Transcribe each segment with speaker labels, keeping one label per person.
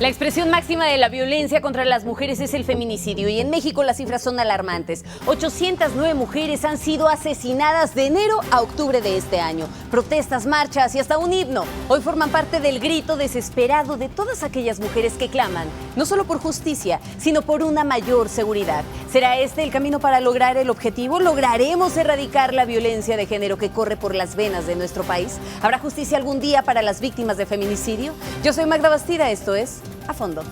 Speaker 1: La expresión máxima de la violencia contra las mujeres es el feminicidio y en México las cifras son alarmantes. 809 mujeres han sido asesinadas de enero a octubre de este año. Protestas, marchas y hasta un himno hoy forman parte del grito desesperado de todas aquellas mujeres que claman, no solo por justicia, sino por una mayor seguridad. ¿Será este el camino para lograr el objetivo? ¿Lograremos erradicar la violencia de género que corre por las venas de nuestro país? ¿Habrá justicia algún día para las víctimas de feminicidio? Yo soy Magda Bastida, esto es A Fondo.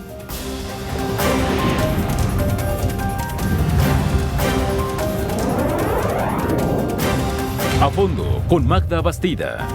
Speaker 2: A Fondo con Magda Bastida.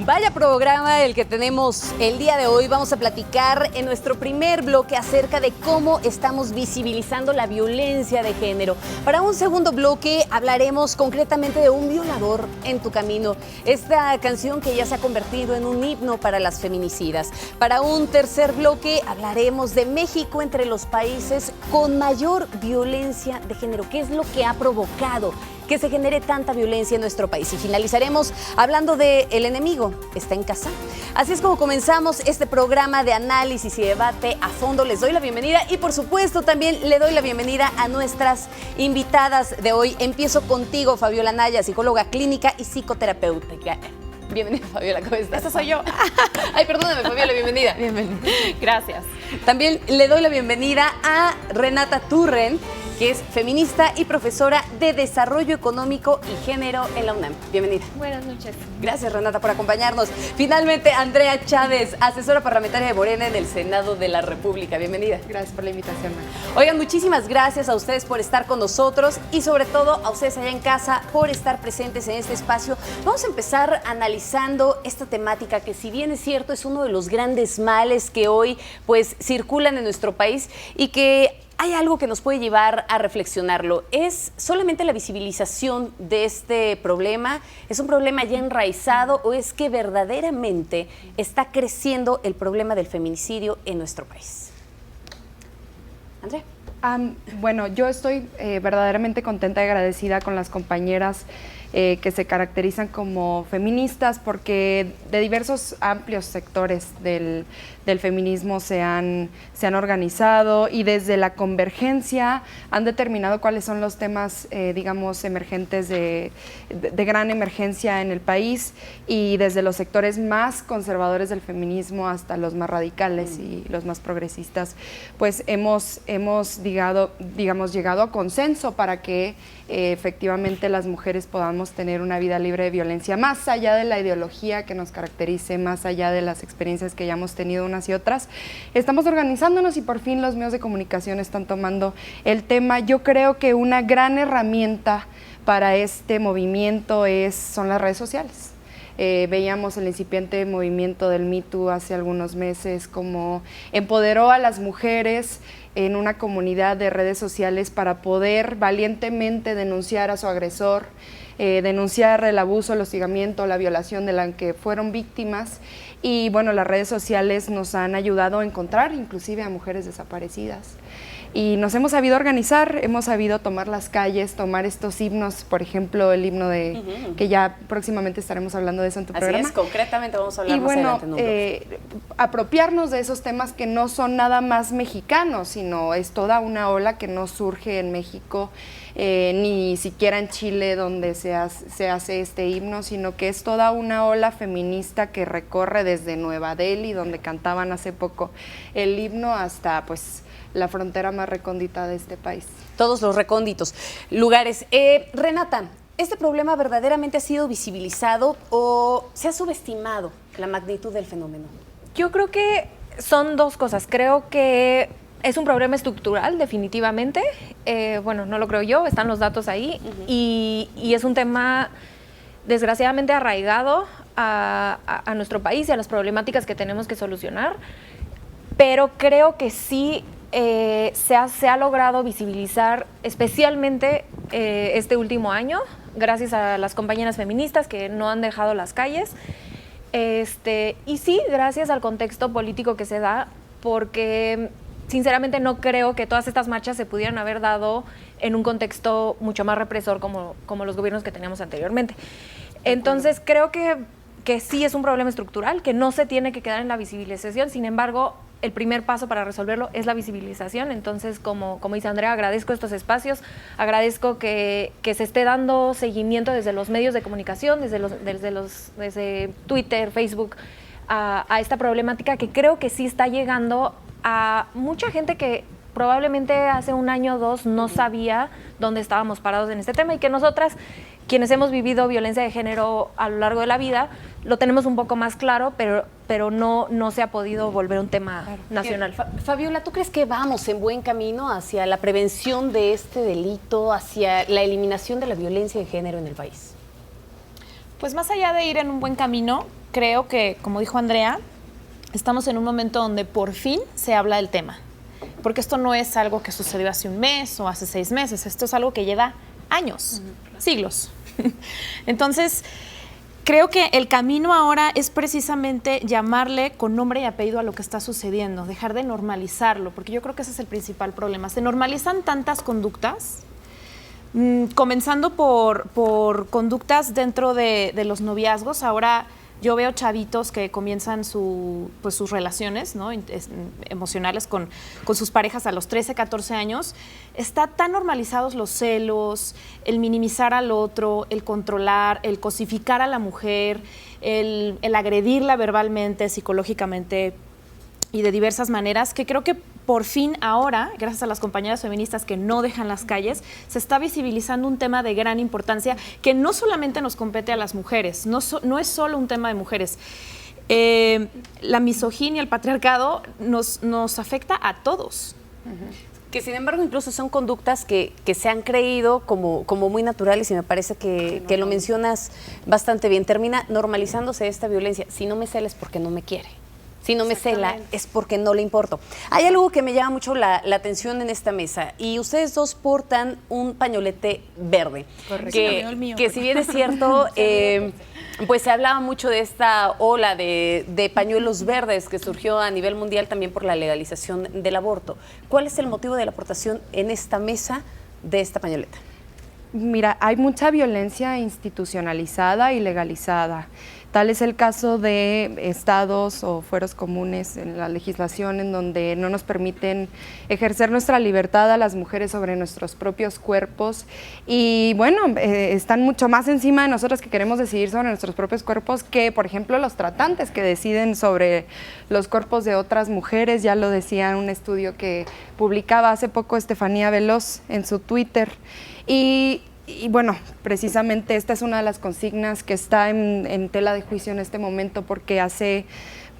Speaker 1: Vaya programa el que tenemos el día de hoy. Vamos a platicar en nuestro primer bloque acerca de cómo estamos visibilizando la violencia de género. Para un segundo bloque hablaremos concretamente de Un violador en tu camino, esta canción que ya se ha convertido en un himno para las feminicidas. Para un tercer bloque hablaremos de México entre los países con mayor violencia de género. ¿Qué es lo que ha provocado que se genere tanta violencia en nuestro país? Y finalizaremos hablando de El enemigo está en casa. Así es como comenzamos este programa de análisis y debate a fondo. Les doy la bienvenida y por supuesto también le doy la bienvenida a nuestras invitadas de hoy. Empiezo contigo, Fabiola Naya, psicóloga clínica y psicoterapéutica. Bienvenida, Fabiola, ¿cómo estás?
Speaker 3: Esa soy yo.
Speaker 1: Ay, perdóname, Fabiola, bienvenida.
Speaker 3: Bienvenida. Gracias.
Speaker 1: También le doy la bienvenida a Renata Turren, que es feminista y profesora de Desarrollo Económico y Género en la UNAM. Bienvenida.
Speaker 3: Buenas noches.
Speaker 1: Gracias, Renata, por acompañarnos. Finalmente, Andrea Chávez, asesora parlamentaria de Morena en el Senado de la República. Bienvenida.
Speaker 4: Gracias por la invitación, María.
Speaker 1: Oigan, muchísimas gracias a ustedes por estar con nosotros y sobre todo a ustedes allá en casa por estar presentes en este espacio. Vamos a empezar analizando esta temática que, si bien es cierto, es uno de los grandes males que hoy pues circulan en nuestro país y que hay algo que nos puede llevar a reflexionarlo. ¿Es solamente la visibilización de este problema? ¿Es un problema ya enraizado o es que verdaderamente está creciendo el problema del feminicidio en nuestro país? Andrea.
Speaker 4: Bueno, yo estoy verdaderamente contenta y agradecida con las compañeras que se caracterizan como feministas porque de diversos amplios sectores del feminismo se han organizado y desde la convergencia han determinado cuáles son los temas, digamos, emergentes de gran emergencia en el país, y desde los sectores más conservadores del feminismo hasta los más radicales y los más progresistas, pues hemos llegado a consenso para que efectivamente las mujeres podamos tener una vida libre de violencia, más allá de la ideología que nos caracterice, más allá de las experiencias que hayamos tenido unas y otras. Estamos organizándonos y por fin los medios de comunicación están tomando el tema. Yo creo que una gran herramienta para este movimiento son las redes sociales. Veíamos el incipiente movimiento del Me Too hace algunos meses, como empoderó a las mujeres en una comunidad de redes sociales para poder valientemente denunciar a su agresor, denunciar el abuso, el hostigamiento, la violación de la que fueron víctimas. Y bueno, las redes sociales nos han ayudado a encontrar inclusive a mujeres desaparecidas. Y nos hemos sabido organizar, hemos sabido tomar las calles, tomar estos himnos, por ejemplo, el himno de que ya próximamente estaremos hablando de eso en tu programa.
Speaker 1: Así es, concretamente vamos a hablar
Speaker 4: y
Speaker 1: más
Speaker 4: bueno,
Speaker 1: adelante.
Speaker 4: apropiarnos de esos temas que no son nada más mexicanos, sino es toda una ola que no surge en México, ni siquiera en Chile, donde se hace este himno, sino que es toda una ola feminista que recorre desde Nueva Delhi, donde cantaban hace poco el himno, hasta pues la frontera más recóndita de este país.
Speaker 1: Todos los recónditos lugares. Renata, ¿este problema verdaderamente ha sido visibilizado o se ha subestimado la magnitud del fenómeno?
Speaker 3: Yo creo que son dos cosas. Creo que es un problema estructural, definitivamente. Bueno, no lo creo yo, están los datos ahí. Y es un tema desgraciadamente arraigado a nuestro país y a las problemáticas que tenemos que solucionar. Pero creo que sí se ha logrado visibilizar, especialmente este último año, gracias a las compañeras feministas que no han dejado las calles. Y sí, gracias al contexto político que se da, porque sinceramente no creo que todas estas marchas se pudieran haber dado en un contexto mucho más represor como los gobiernos que teníamos anteriormente. Entonces creo que que sí es un problema estructural, que no se tiene que quedar en la visibilización. Sin embargo, el primer paso para resolverlo es la visibilización. Entonces, como dice Andrea, agradezco estos espacios, agradezco que se esté dando seguimiento desde los medios de comunicación, desde Twitter, Facebook, a esta problemática que creo que sí está llegando a mucha gente que probablemente hace un año o dos no sabía dónde estábamos parados en este tema, y que nosotras, quienes hemos vivido violencia de género a lo largo de la vida, lo tenemos un poco más claro, pero no se ha podido volver un tema nacional.
Speaker 1: Fabiola, ¿tú crees que vamos en buen camino hacia la prevención de este delito, hacia la eliminación de la violencia de género en el país?
Speaker 5: Pues más allá de ir en un buen camino, creo que, como dijo Andrea, estamos en un momento donde por fin se habla del tema. Porque esto no es algo que sucedió hace un mes o hace 6 meses, esto es algo que lleva años, siglos. Entonces, creo que el camino ahora es precisamente llamarle con nombre y apellido a lo que está sucediendo, dejar de normalizarlo, porque yo creo que ese es el principal problema. Se normalizan tantas conductas, comenzando por conductas dentro de los noviazgos. Ahora yo veo chavitos que comienzan sus relaciones, ¿no?, emocionales con sus parejas a los 13, 14 años. Está tan normalizados los celos, el minimizar al otro, el controlar, el cosificar a la mujer, el agredirla verbalmente, psicológicamente y de diversas maneras, que creo que por fin ahora, gracias a las compañeras feministas que no dejan las calles, se está visibilizando un tema de gran importancia que no solamente nos compete a las mujeres, no es solo un tema de mujeres. La misoginia, el patriarcado nos afecta a todos.
Speaker 1: Que sin embargo incluso son conductas que se han creído como muy naturales, y me parece que lo mencionas bastante bien. Termina normalizándose esta violencia. Si no me cela es porque no me quiere. Si no me cela es porque no le importo. Hay algo que me llama mucho la atención en esta mesa, y ustedes dos portan un pañolete verde.
Speaker 5: Correcto.
Speaker 1: Que si bien es cierto, pues se hablaba mucho de esta ola de pañuelos verdes que surgió a nivel mundial también por la legalización del aborto. ¿Cuál es el motivo de la aportación en esta mesa de esta pañoleta?
Speaker 4: Mira, hay mucha violencia institucionalizada y legalizada. Tal es el caso de estados o fueros comunes en la legislación en donde no nos permiten ejercer nuestra libertad a las mujeres sobre nuestros propios cuerpos, y bueno, están mucho más encima de nosotros que queremos decidir sobre nuestros propios cuerpos que, por ejemplo, los tratantes que deciden sobre los cuerpos de otras mujeres. Ya lo decía un estudio que publicaba hace poco Estefanía Veloz en su Twitter. Y bueno, precisamente esta es una de las consignas que está en tela de juicio en este momento, porque hace,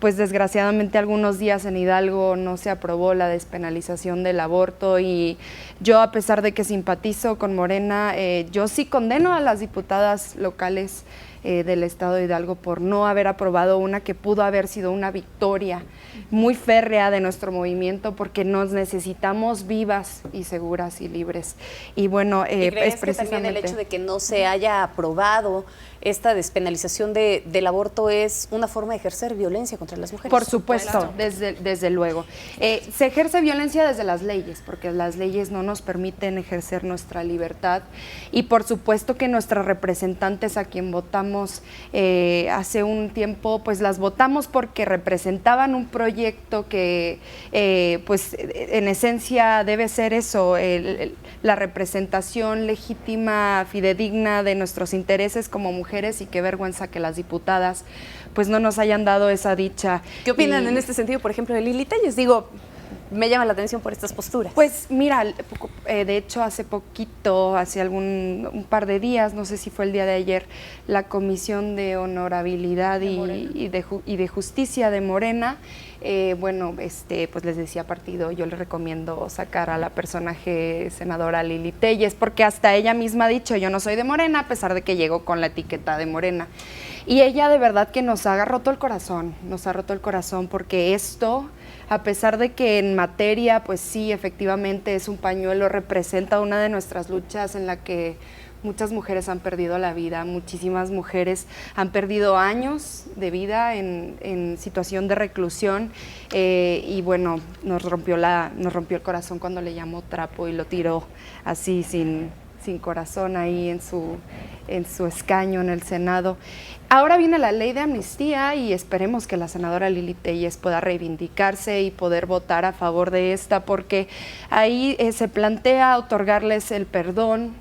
Speaker 4: pues desgraciadamente, algunos días en Hidalgo no se aprobó la despenalización del aborto, y yo, a pesar de que simpatizo con Morena, yo sí condeno a las diputadas locales del estado de Hidalgo por no haber aprobado una que pudo haber sido una victoria muy férrea de nuestro movimiento, porque nos necesitamos vivas y seguras y libres. Y bueno,
Speaker 1: ¿Y crees
Speaker 4: es
Speaker 1: que también el hecho de que no se haya aprobado esta despenalización del aborto es una forma de ejercer violencia contra las mujeres?
Speaker 4: Por supuesto, desde luego. Se ejerce violencia desde las leyes, porque las leyes no nos permiten ejercer nuestra libertad, y por supuesto que nuestras representantes, a quien votamos hace un tiempo, pues las votamos porque representaban un proyecto que pues en esencia debe ser eso, la representación legítima, fidedigna de nuestros intereses como mujeres, y qué vergüenza que las diputadas pues no nos hayan dado esa dicha.
Speaker 1: ¿Qué opinan en este sentido, por ejemplo, de Lili Téllez? Digo, me llama la atención por estas posturas.
Speaker 4: Pues mira, de hecho hace poquito, hace un par de días, no sé si fue el día de ayer, la Comisión de Honorabilidad y de Justicia de Morena, bueno, pues les decía partido, yo les recomiendo sacar a la personaje senadora Lili Téllez, porque hasta ella misma ha dicho, yo no soy de Morena, a pesar de que llegó con la etiqueta de Morena. Y ella de verdad que nos ha roto el corazón, porque esto, a pesar de que en materia, pues sí, efectivamente es un pañuelo, representa una de nuestras luchas en la que muchas mujeres han perdido la vida, muchísimas mujeres han perdido años de vida en situación de reclusión, y bueno, nos rompió el corazón cuando le llamó trapo y lo tiró así sin sin corazón ahí en su escaño en el Senado. Ahora viene la ley de amnistía y esperemos que la senadora Lili Téllez pueda reivindicarse y poder votar a favor de esta, porque ahí se plantea otorgarles el perdón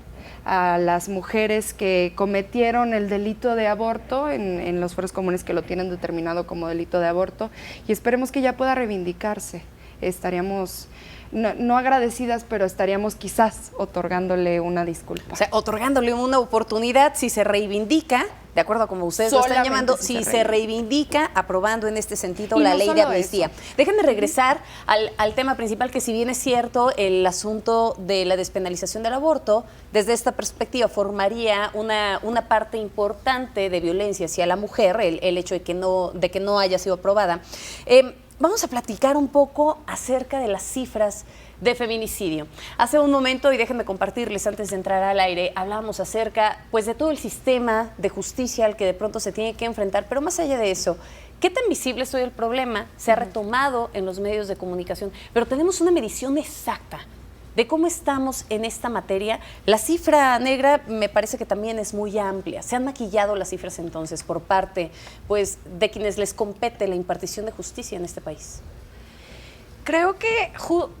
Speaker 4: a las mujeres que cometieron el delito de aborto en los fueros comunes que lo tienen determinado como delito de aborto, y esperemos que ella pueda reivindicarse. Estaríamos no agradecidas, pero estaríamos quizás otorgándole una disculpa.
Speaker 1: O sea, otorgándole una oportunidad si se reivindica, de acuerdo a como ustedes lo están llamando, si se reivindica, aprobando en este sentido la ley de amnistía. Déjenme regresar al tema principal, que si bien es cierto el asunto de la despenalización del aborto, desde esta perspectiva formaría una parte importante de violencia hacia la mujer, el hecho de que no haya sido aprobada. Vamos a platicar un poco acerca de las cifras de feminicidio. Hace un momento, y déjenme compartirles antes de entrar al aire, hablábamos acerca pues, de todo el sistema de justicia al que de pronto se tiene que enfrentar, pero más allá de eso, ¿qué tan visible es hoy el problema? Se ha retomado en los medios de comunicación, pero tenemos una medición exacta de cómo estamos en esta materia. La cifra negra me parece que también es muy amplia. ¿Se han maquillado las cifras entonces por parte pues, de quienes les compete la impartición de justicia en este país?
Speaker 3: Creo que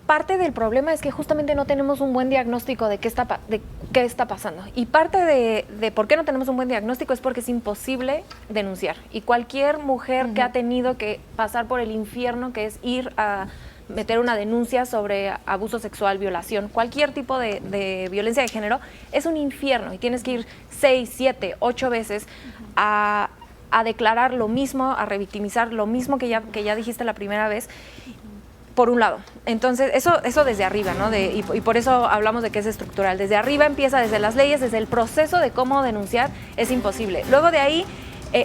Speaker 3: parte del problema es que justamente no tenemos un buen diagnóstico de qué está pasando. Y parte de por qué no tenemos un buen diagnóstico es porque es imposible denunciar. Y cualquier mujer que ha tenido que pasar por el infierno, que es ir a meter una denuncia sobre abuso sexual, violación, cualquier tipo de violencia de género, es un infierno y tienes que ir 6, 7, 8 veces a declarar lo mismo, a revictimizar lo mismo que ya dijiste la primera vez, por un lado. Entonces, eso desde arriba, ¿no? Y por eso hablamos de que es estructural. Desde arriba empieza, desde las leyes, desde el proceso de cómo denunciar, es imposible. Luego de ahí,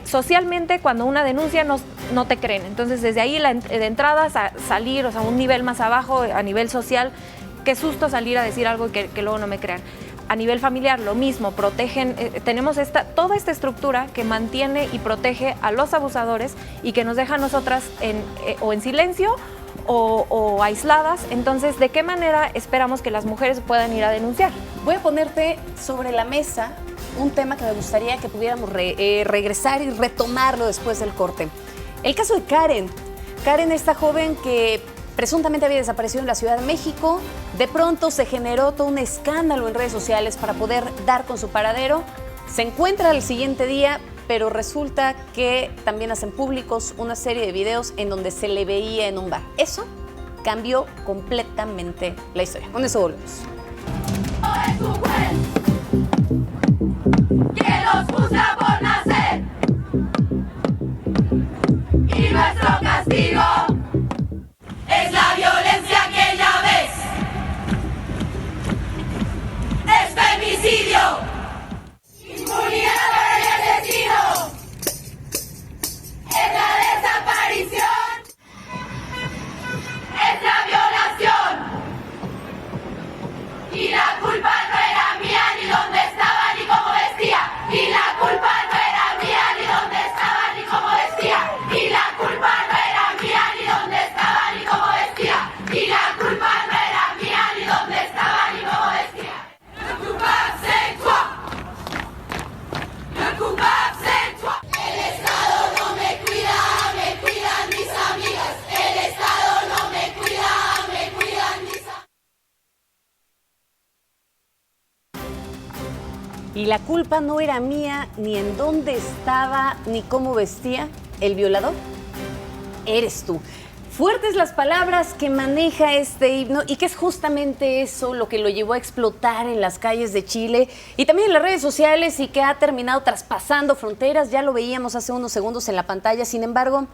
Speaker 3: socialmente, cuando una denuncia no te creen. Entonces, desde ahí de entrada salir, o sea, un nivel más abajo, a nivel social, qué susto salir a decir algo que luego no me crean. A nivel familiar, lo mismo, protegen, tenemos toda esta estructura que mantiene y protege a los abusadores y que nos deja a nosotras o en silencio o aisladas. Entonces, ¿de qué manera esperamos que las mujeres puedan ir a denunciar?
Speaker 1: Voy a ponerte sobre la mesa un tema que me gustaría que pudiéramos regresar y retomarlo después del corte. El caso de Karen. Karen, esta joven que presuntamente había desaparecido en la Ciudad de México, de pronto se generó todo un escándalo en redes sociales para poder dar con su paradero. Se encuentra al siguiente día, pero resulta que también hacen públicos una serie de videos en donde se le veía en un bar. Eso cambió completamente la historia. Con eso volvemos.
Speaker 6: Es un juez que los juzga por nacer, y nuestro castigo es la violencia que ya ves. Es femicidio. Impunidad para el asesino. Es la desaparición. Es la violación. Y la culpa no era mía, ni dónde estaba, ni cómo vestía. Y la culpa no era mía, ni dónde estaba, ni cómo vestía. Y la culpa no era mía, ni dónde estaba, ni cómo vestía. Y la culpa no era mía, ni dónde estaba, ni cómo vestía. Le coupable c'est toi. Le coupable c'est toi. El Estado no me cuida, me cuidan mis amigas. El Estado no me cuida, me cuidan mis amigas.
Speaker 1: Y la culpa no era mía, ni en dónde estaba, ni cómo vestía. ¿El violador? Eres tú. Fuertes las palabras que maneja este himno y que es justamente eso lo que lo llevó a explotar en las calles de Chile y también en las redes sociales y que ha terminado traspasando fronteras. Ya lo veíamos hace unos segundos en la pantalla. Sin embargo,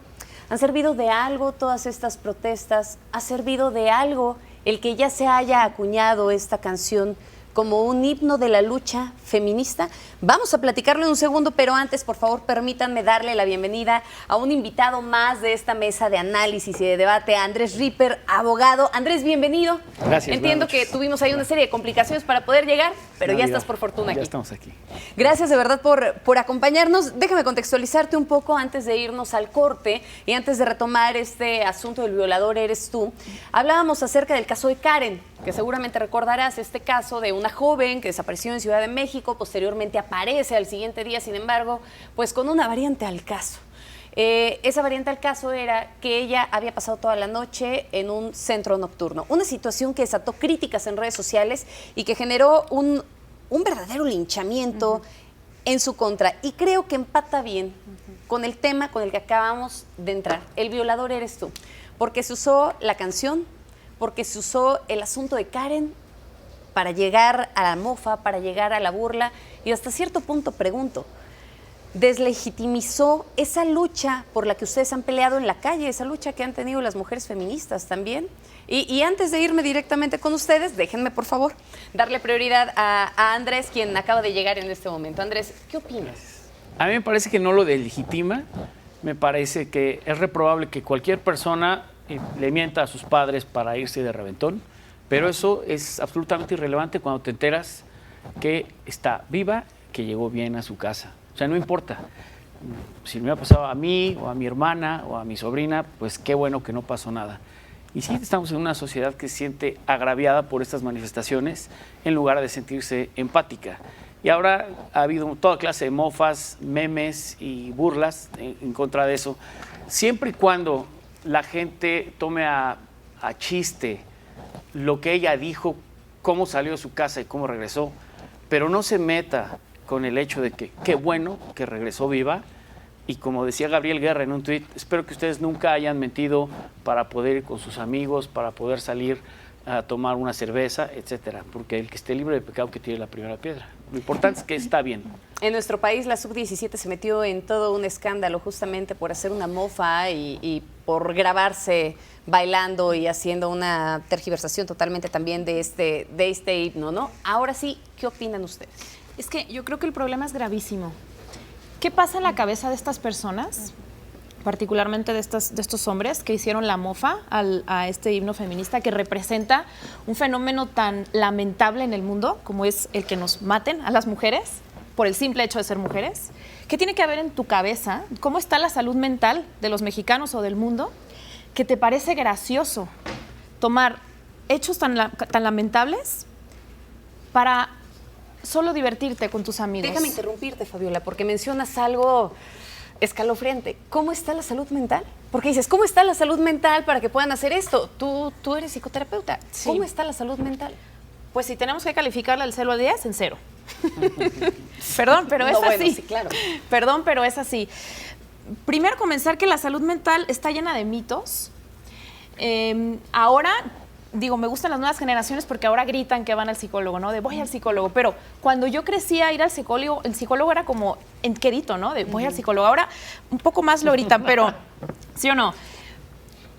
Speaker 1: ¿han servido de algo todas estas protestas? ¿Ha servido de algo el que ya se haya acuñado esta canción como un himno de la lucha feminista? Vamos a platicarlo en un segundo, pero antes, por favor, permítanme darle la bienvenida a un invitado más de esta mesa de análisis y de debate, a Andrés Ripper, abogado. Andrés, bienvenido.
Speaker 7: Gracias.
Speaker 1: Entiendo que tuvimos ahí una serie de complicaciones para poder llegar, pero ya estás por fortuna aquí.
Speaker 7: Ya estamos aquí.
Speaker 1: Gracias de verdad por acompañarnos. Déjame contextualizarte un poco antes de irnos al corte y antes de retomar este asunto del violador eres tú. Hablábamos acerca del caso de Karen. que seguramente recordarás este caso de una joven que desapareció en Ciudad de México, posteriormente aparece al siguiente día, sin embargo, pues con una variante al caso. Esa variante al caso era que ella había pasado toda la noche en un centro nocturno, una situación que desató críticas en redes sociales y que generó un verdadero linchamiento en su contra. Y creo que empata bien con el tema con el que acabamos de entrar. El violador eres tú, porque se usó la canción, porque se usó el asunto de Karen para llegar a la mofa, para llegar a la burla, y hasta cierto punto pregunto, deslegitimizó esa lucha por la que ustedes han peleado en la calle, esa lucha que han tenido las mujeres feministas también. Y antes de irme directamente con ustedes, déjenme por favor darle prioridad a Andrés, quien acaba de llegar en este momento. Andrés, ¿qué opinas?
Speaker 7: A mí me parece que no lo deslegitima, me parece que es reprobable que cualquier persona le mienta a sus padres para irse de reventón, pero eso es absolutamente irrelevante cuando te enteras que está viva, que llegó bien a su casa. O sea, no importa. Si me ha pasado a mí, o a mi hermana, o a mi sobrina, pues qué bueno que no pasó nada. Y sí, estamos en una sociedad que se siente agraviada por estas manifestaciones en lugar de sentirse empática. Y ahora ha habido toda clase de mofas, memes y burlas en contra de eso. Siempre y cuando la gente tome a chiste lo que ella dijo, cómo salió de su casa y cómo regresó, pero no se meta con el hecho de que qué bueno que regresó viva. Y como decía Gabriel Guerra en un tuit, espero que ustedes nunca hayan mentido para poder ir con sus amigos, para poder salir a tomar una cerveza, etcétera, porque el que esté libre de pecado que tire la primera piedra. Lo importante es que está bien.
Speaker 1: En nuestro país la Sub-17 se metió en todo un escándalo justamente por hacer una mofa y por grabarse bailando y haciendo una tergiversación totalmente también de este himno, ¿no? Ahora sí, ¿qué opinan ustedes?
Speaker 5: Es que yo creo que el problema es gravísimo. ¿Qué pasa en la cabeza de estas personas, particularmente de estos hombres que hicieron la mofa a este himno feminista que representa un fenómeno tan lamentable en el mundo como es el que nos maten a las mujeres por el simple hecho de ser mujeres? ¿Qué tiene que haber en tu cabeza? ¿Cómo está la salud mental de los mexicanos o del mundo? ¿Que te parece gracioso tomar hechos tan lamentables para solo divertirte con tus amigos?
Speaker 1: Déjame interrumpirte, Fabiola, porque mencionas algo escalofriante. ¿Cómo está la salud mental? Porque dices, ¿cómo está la salud mental para que puedan hacer esto? Tú eres psicoterapeuta.
Speaker 5: Sí.
Speaker 1: ¿Cómo está la salud mental?
Speaker 5: Pues si tenemos que calificarla del 0 al 10, en 0. Perdón, pero es
Speaker 1: No, bueno,
Speaker 5: así.
Speaker 1: sí, claro.
Speaker 5: Perdón, pero es así. Primero, comenzar que la salud mental está llena de mitos. Ahora, digo, me gustan las nuevas generaciones porque ahora gritan que van al psicólogo, ¿no? De voy al psicólogo. Pero cuando yo crecía, ir al psicólogo, el psicólogo era como en quedito, ¿no? De voy al psicólogo. Ahora un poco más lo gritan, pero ¿sí o no?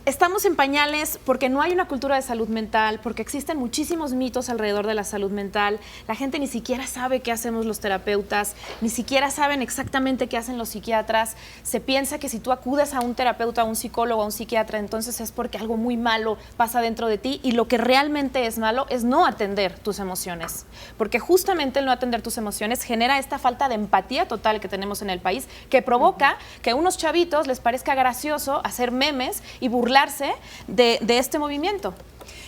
Speaker 5: Estamos en pañales porque no hay una cultura de salud mental, porque existen muchísimos mitos alrededor de la salud mental. La gente ni siquiera sabe qué hacemos los terapeutas, ni siquiera saben exactamente qué hacen los psiquiatras. Se piensa que si tú acudes a un terapeuta, a un psicólogo, a un psiquiatra, entonces es porque algo muy malo pasa dentro de ti, y lo que realmente es malo es no atender tus emociones, porque justamente el no atender tus emociones genera esta falta de empatía total que tenemos en el país, que provoca que a unos chavitos les parezca gracioso hacer memes y burlarse de este movimiento,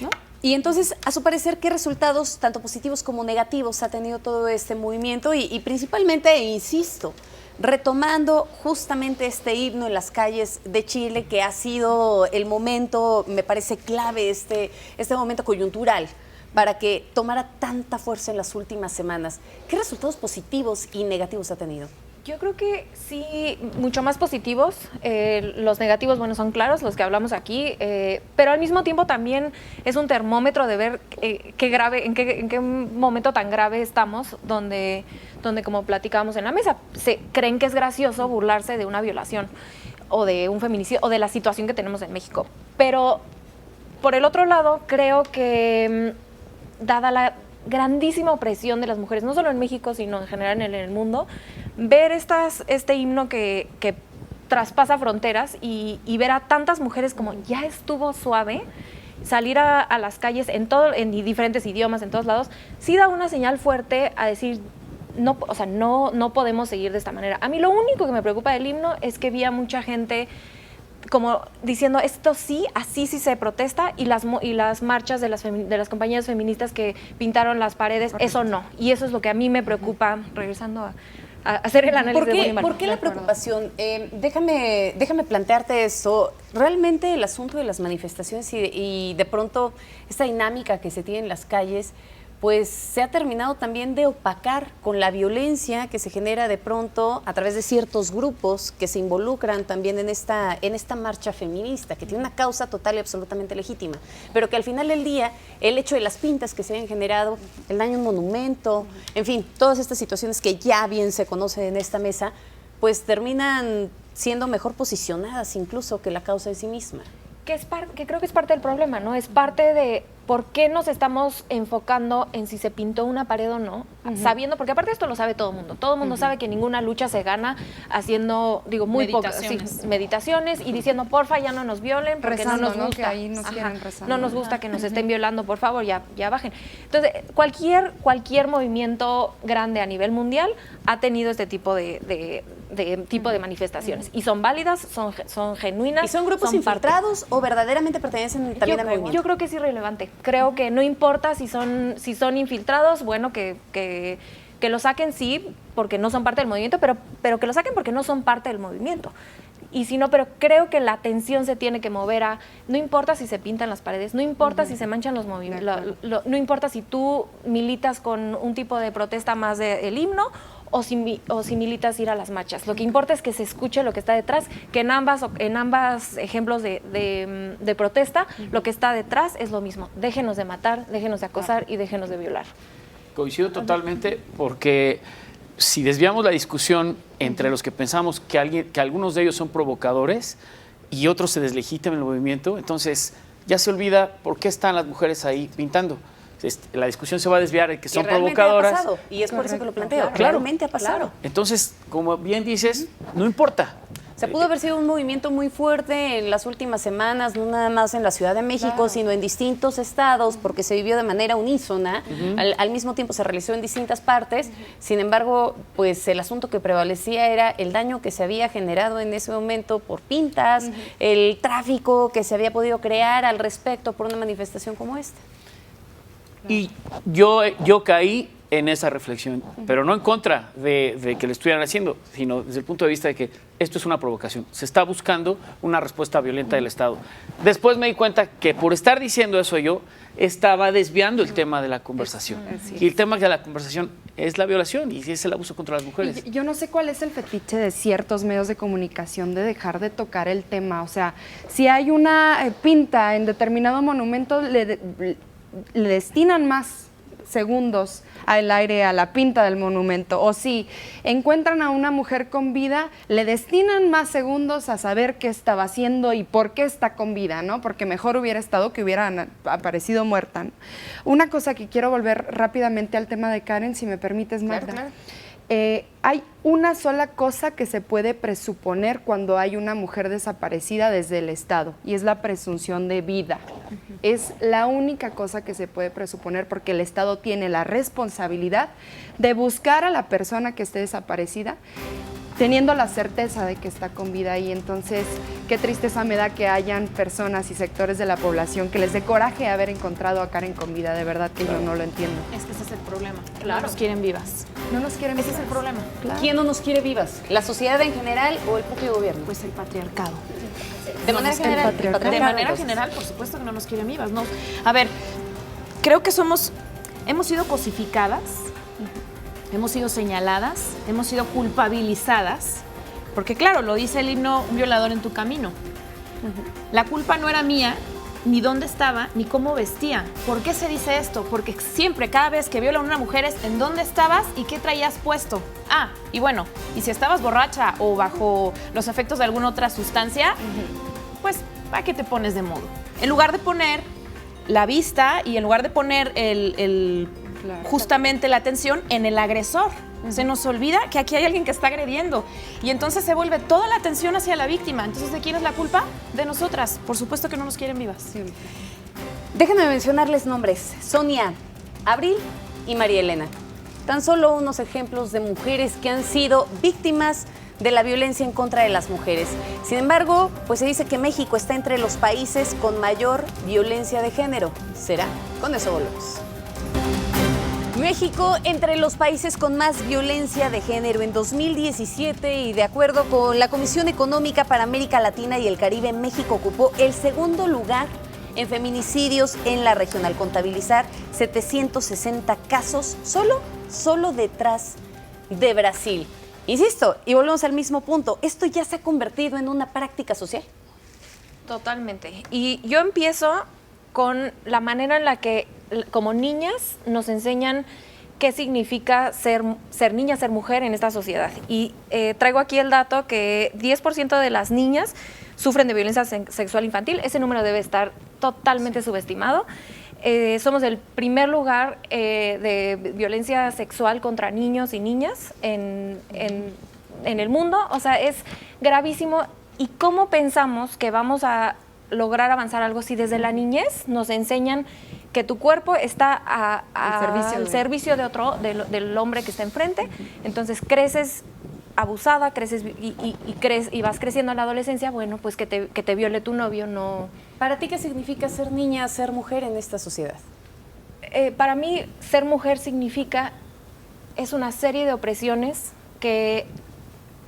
Speaker 5: ¿no?
Speaker 1: Y entonces, a su parecer, ¿qué resultados, tanto positivos como negativos, ha tenido todo este movimiento? Y principalmente, insisto, retomando justamente este himno en las calles de Chile, que ha sido el momento, me parece clave, este momento coyuntural, para que tomara tanta fuerza en las últimas semanas. ¿Qué resultados positivos y negativos ha tenido?
Speaker 3: Yo creo que sí, mucho más positivos. Los negativos, bueno, son claros, los que hablamos aquí, pero al mismo tiempo también es un termómetro de ver en qué momento tan grave estamos, donde como platicábamos en la mesa, se creen que es gracioso burlarse de una violación o de un feminicidio o de la situación que tenemos en México. Pero por el otro lado, creo que dada la grandísima opresión de las mujeres, no solo en México, sino en general en el mundo, ver este himno que traspasa fronteras y ver a tantas mujeres como ya estuvo suave, salir a las calles en diferentes idiomas, en todos lados, sí da una señal fuerte a decir, no, o sea, no podemos seguir de esta manera. A mí lo único que me preocupa del himno es que vi a mucha gente como diciendo esto sí, así sí se protesta, y las marchas de las compañeras feministas que pintaron las paredes, eso no. Y eso es lo que a mí me preocupa, regresando a hacer el análisis de Bonnie
Speaker 1: ¿Por qué la preocupación? Déjame plantearte eso. Realmente el asunto de las manifestaciones y de pronto esta dinámica que se tiene en las calles, pues se ha terminado también de opacar con la violencia que se genera de pronto a través de ciertos grupos que se involucran también en esta marcha feminista, que tiene una causa total y absolutamente legítima, pero que al final del día, el hecho de las pintas que se han generado, el daño a un monumento, en fin, todas estas situaciones que ya bien se conocen en esta mesa, pues terminan siendo mejor posicionadas incluso que la causa en sí misma.
Speaker 3: Que creo que es parte del problema, ¿no? Es parte de por qué nos estamos enfocando en si se pintó una pared o no, sabiendo, porque aparte esto lo sabe todo el mundo. Todo el mundo sabe que ninguna lucha se gana haciendo, muy pocas meditaciones y diciendo, porfa, ya no nos violen, porque
Speaker 4: rezando,
Speaker 3: no nos gusta.
Speaker 4: Que ahí nos quieren rezar.
Speaker 3: No nos gusta que nos estén violando, por favor, ya bajen. Entonces, cualquier movimiento grande a nivel mundial ha tenido este tipo de manifestaciones. Y son válidas, son genuinas.
Speaker 1: ¿Y son grupos infiltrados o verdaderamente pertenecen también al movimiento?
Speaker 3: Yo creo que es irrelevante. Creo que no importa si son infiltrados, bueno, que lo saquen, sí, porque no son parte del movimiento, pero que lo saquen porque no son parte del movimiento. Y si no, pero creo que la atención se tiene que mover a, no importa si se pintan las paredes, no importa si se manchan los movimientos, no importa si tú militas con un tipo de protesta más del himno o si militas ir a las marchas. Lo que importa es que se escuche lo que está detrás, que en ambas ejemplos de protesta, lo que está detrás es lo mismo. Déjenos de matar, déjenos de acosar y déjenos de violar.
Speaker 7: Coincido totalmente, porque si desviamos la discusión entre los que pensamos que algunos de ellos son provocadores y otros se deslegitiman el movimiento, entonces ya se olvida por qué están las mujeres ahí pintando. La discusión se va a desviar de que son provocadoras.
Speaker 1: Ha pasado, y es por eso que lo planteo.
Speaker 7: Claro.
Speaker 1: Realmente ha pasado.
Speaker 7: Claro. Entonces, como bien dices, no importa.
Speaker 1: Se pudo haber sido un movimiento muy fuerte en las últimas semanas, no nada más en la Ciudad de México, sino en distintos estados, porque se vivió de manera unísona, al mismo tiempo se realizó en distintas partes. Sin embargo, pues el asunto que prevalecía era el daño que se había generado en ese momento por pintas, el tráfico que se había podido crear al respecto por una manifestación como esta.
Speaker 7: Y yo caí en esa reflexión, pero no en contra de que lo estuvieran haciendo, sino desde el punto de vista de que esto es una provocación. Se está buscando una respuesta violenta del Estado. Después me di cuenta que por estar diciendo eso yo estaba desviando el tema de la conversación. Y el tema de la conversación es la violación y es el abuso contra las mujeres.
Speaker 4: Yo no sé cuál es el fetiche de ciertos medios de comunicación de dejar de tocar el tema. O sea, si hay una pinta en determinado monumento, le destinan más segundos al aire a la pinta del monumento, o si encuentran a una mujer con vida, le destinan más segundos a saber qué estaba haciendo y por qué está con vida, ¿no? Porque mejor hubiera estado que hubiera aparecido muerta, ¿no? Una cosa que quiero volver rápidamente al tema de Karen, si me permites, Magda. Claro. Hay una sola cosa que se puede presuponer cuando hay una mujer desaparecida desde el Estado, y es la presunción de vida. Es la única cosa que se puede presuponer, porque el Estado tiene la responsabilidad de buscar a la persona que esté desaparecida, teniendo la certeza de que está con vida. Y entonces, qué tristeza me da que hayan personas y sectores de la población que les dé coraje haber encontrado a Karen con vida. De verdad que yo no lo entiendo.
Speaker 5: Es que ese es el problema. Claro. No nos quieren vivas.
Speaker 4: No nos quieren vivas.
Speaker 5: Ese es el problema.
Speaker 1: Claro. ¿Quién no nos quiere vivas? ¿La sociedad en general o el propio gobierno?
Speaker 5: Pues el patriarcado.
Speaker 1: De manera general.
Speaker 5: De manera general, por supuesto que no nos quieren vivas. No. A ver, creo que hemos sido cosificadas, hemos sido señaladas, hemos sido culpabilizadas, porque claro, lo dice el himno, un violador en tu camino. La culpa no era mía, ni dónde estaba, ni cómo vestía. ¿Por qué se dice esto? Porque siempre, cada vez que violan a una mujer es en dónde estabas y qué traías puesto. Ah, y bueno, y si estabas borracha o bajo los efectos de alguna otra sustancia, pues, ¿para qué te pones de modo? En lugar de poner la vista y en lugar de poner justamente la atención en el agresor. Se nos olvida que aquí hay alguien que está agrediendo y entonces se vuelve toda la atención hacia la víctima. Entonces, ¿de quién es la culpa? De nosotras. Por supuesto que no nos quieren vivas. Sí.
Speaker 1: Déjenme mencionarles nombres. Sonia, Abril y María Elena. Tan solo unos ejemplos de mujeres que han sido víctimas de la violencia en contra de las mujeres. Sin embargo, pues se dice que México está entre los países con mayor violencia de género. ¿Será? Con eso volvemos. México entre los países con más violencia de género en 2017 y de acuerdo con la Comisión Económica para América Latina y el Caribe, México ocupó el segundo lugar en feminicidios en la región al contabilizar 760 casos solo detrás de Brasil. Insisto, y volvemos al mismo punto, ¿esto ya se ha convertido en una práctica social?
Speaker 3: Totalmente. Y yo empiezo con la manera en la que como niñas nos enseñan qué significa ser niña, ser mujer en esta sociedad. Y traigo aquí el dato que 10% de las niñas sufren de violencia sexual infantil. Ese número debe estar totalmente subestimado. Somos el primer lugar de violencia sexual contra niños y niñas en el mundo. O sea, es gravísimo. ¿Y cómo pensamos que vamos a lograr avanzar algo si desde la niñez nos enseñan que tu cuerpo está al servicio de otro, del hombre que está enfrente? Entonces creces abusada, creces y vas creciendo en la adolescencia, bueno, pues que te viole tu novio, no.
Speaker 1: ¿Para ti qué significa ser niña, ser mujer en esta sociedad?
Speaker 3: Para mí, ser mujer es una serie de opresiones que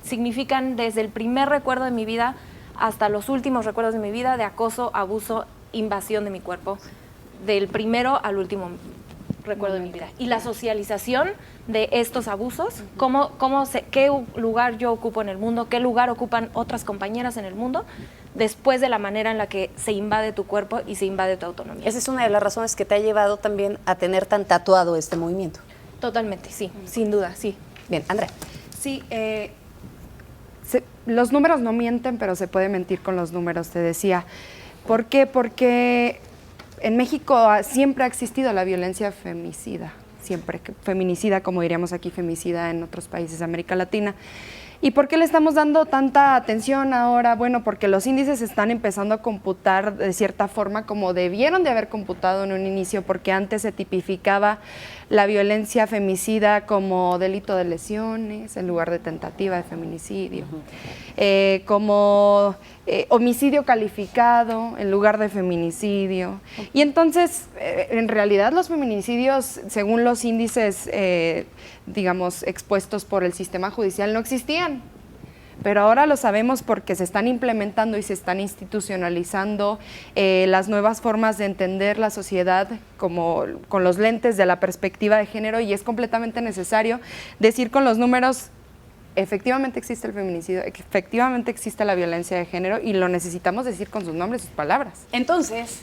Speaker 3: significan desde el primer recuerdo de mi vida hasta los últimos recuerdos de mi vida de acoso, abuso, invasión de mi cuerpo, del primero al último recuerdo de mi vida. Y la socialización de estos abusos, qué lugar yo ocupo en el mundo, qué lugar ocupan otras compañeras en el mundo, después de la manera en la que se invade tu cuerpo y se invade tu autonomía.
Speaker 1: Esa es una de las razones que te ha llevado también a tener tan tatuado este movimiento.
Speaker 3: Totalmente, sí, sin duda, sí.
Speaker 1: Bien, Andrea.
Speaker 4: Sí, los números no mienten, pero se puede mentir con los números, te decía. ¿Por qué? Porque en México siempre ha existido la violencia feminicida, feminicida, como diríamos aquí, femicida en otros países de América Latina. ¿Y por qué le estamos dando tanta atención ahora? Bueno, porque los índices están empezando a computar de cierta forma como debieron de haber computado en un inicio, porque antes se tipificaba la violencia femicida como delito de lesiones en lugar de tentativa de feminicidio, como homicidio calificado en lugar de feminicidio. Y entonces, en realidad los feminicidios, según los índices, digamos, expuestos por el sistema judicial, no existían. Pero ahora lo sabemos porque se están implementando y se están institucionalizando las nuevas formas de entender la sociedad como con los lentes de la perspectiva de género, y es completamente necesario decir con los números: efectivamente existe el feminicidio, efectivamente existe la violencia de género, y lo necesitamos decir con sus nombres y sus palabras.
Speaker 1: Entonces,